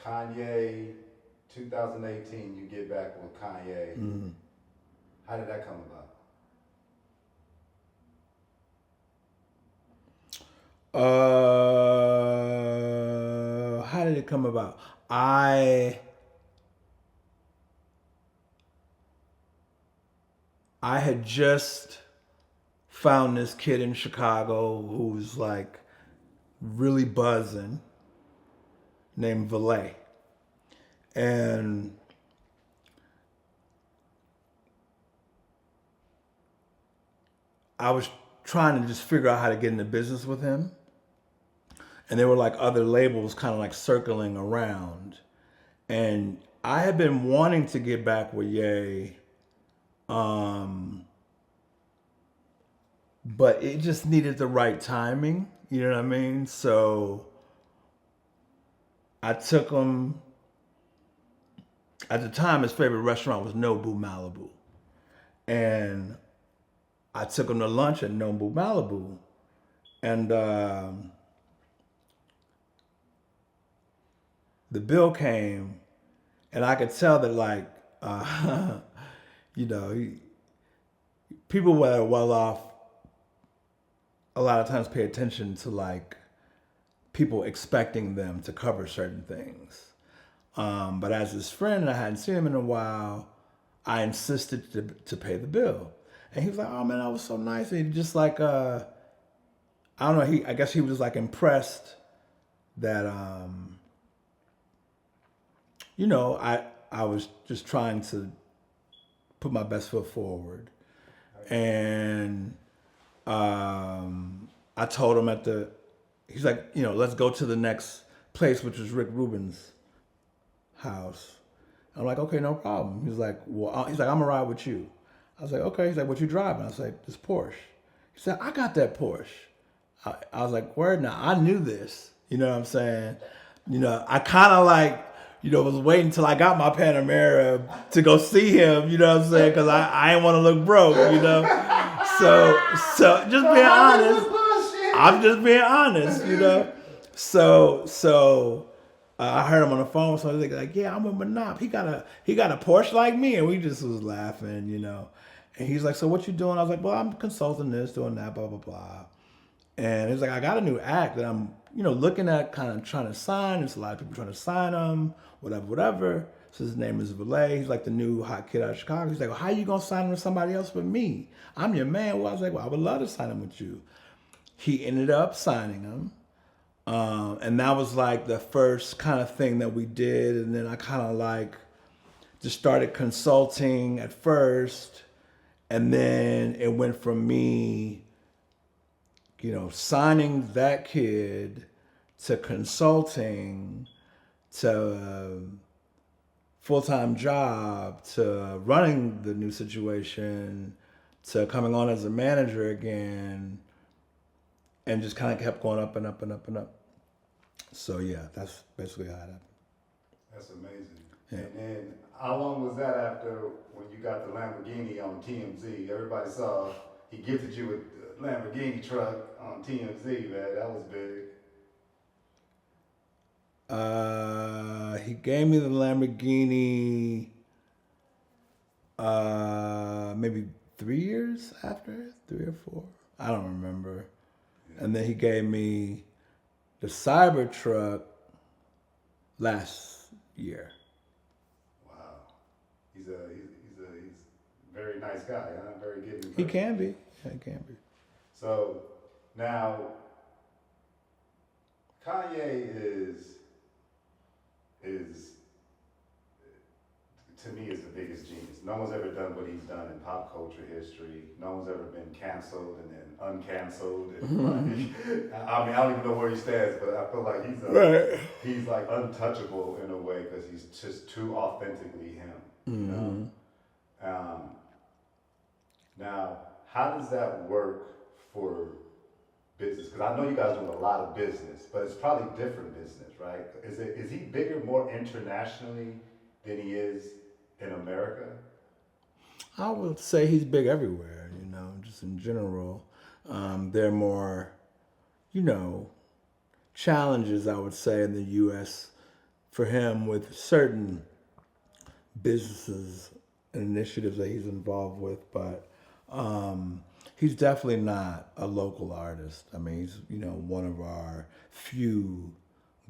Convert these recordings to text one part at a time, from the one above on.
Kanye, 2018, you get back with Kanye. Mm-hmm. How did that come about? How did it come about? I I had just found this kid in Chicago who's like really buzzing, named Valet, and I was trying to just figure out how to get into business with him. And there were like other labels kind of like circling around. And I had been wanting to get back with Ye, um, but it just needed the right timing. You know what I mean? So I took him. At the time, his favorite restaurant was Nobu Malibu, and I took him to lunch at Nobu Malibu, and the bill came, and I could tell that like, you know, people that are well off a lot of times pay attention to like people expecting them to cover certain things. But as his friend, and I hadn't seen him in a while, I insisted to pay the bill. And he was like, "Oh man, that was so nice." And he just like, I don't know. I guess he was like impressed that, you know, I was just trying to put my best foot forward, and I told him he's like, you know, let's go to the next place, which was Rick Rubin's house. I'm like, okay, no problem. He's like, he's like, I'm gonna ride with you. I was like, okay. He's like, what you driving? I was like, this Porsche. He said, I got that Porsche. I was like, word, now I knew this. You know what I'm saying? You know, I kind of like, you know, was waiting until I got my Panamera to go see him. You know what I'm saying? Because I didn't want to look broke. You know, so just being honest. I'm just being honest. You know, so. I heard him on the phone, so I was like, "Yeah, I'm with Manop. He got a Porsche like me," and we just was laughing, you know. And he's like, "So what you doing?" I was like, "Well, I'm consulting this, doing that, blah blah blah." And he's like, "I got a new act that I'm, you know, looking at, kind of trying to sign. There's a lot of people trying to sign him, whatever." So his name is Valet. He's like the new hot kid out of Chicago. He's like, "Well, how you gonna sign him with somebody else but me? I'm your man." Well, I was like, "Well, I would love to sign him with you." He ended up signing him. And that was like the first kind of thing that we did. And then I kind of like just started consulting at first. And then it went from me, you know, signing that kid to consulting to full-time job to running the new situation to coming on as a manager again. And just kind of kept going up and up and up and up. So yeah, that's basically how it happened. That's amazing. Yeah. And then, how long was that after when you got the Lamborghini on TMZ? Everybody saw he gifted you with the Lamborghini truck on TMZ, man. That was big. He gave me the Lamborghini maybe 3 years after, 3 or 4. I don't remember. And then he gave me the Cybertruck last year. Wow. He's a very nice guy, huh? Very giving. He can be. Yeah, he can be. So now Kanye is to me is the biggest genius. No one's ever done what he's done in pop culture history. No one's ever been canceled and then uncanceled. And I mean, I don't even know where he stands, but I feel like he's like untouchable in a way because he's just too authentically him. You know? Now, how does that work for business? Because I know you guys do a lot of business, but it's probably different business, right? Is he bigger more internationally than he is in America? I would say he's big everywhere, you know, just in general. There are more, you know, challenges, I would say, in the U.S. for him with certain businesses and initiatives that he's involved with, but he's definitely not a local artist. I mean, he's one of our few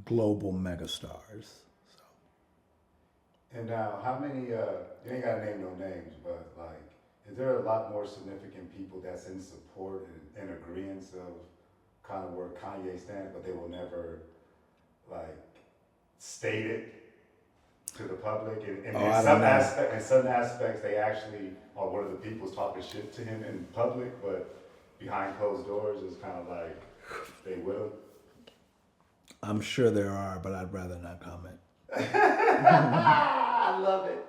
global megastars. So. And now, how many? You ain't gotta name no names, but like, is there a lot more significant people that's in support and in agreement of kind of where Kanye stands, but they will never like state it to the public? And in some aspects, they actually are one of the people's talking shit to him in public, but behind closed doors, it's kind of like they with him. I'm sure there are, but I'd rather not comment. I love it.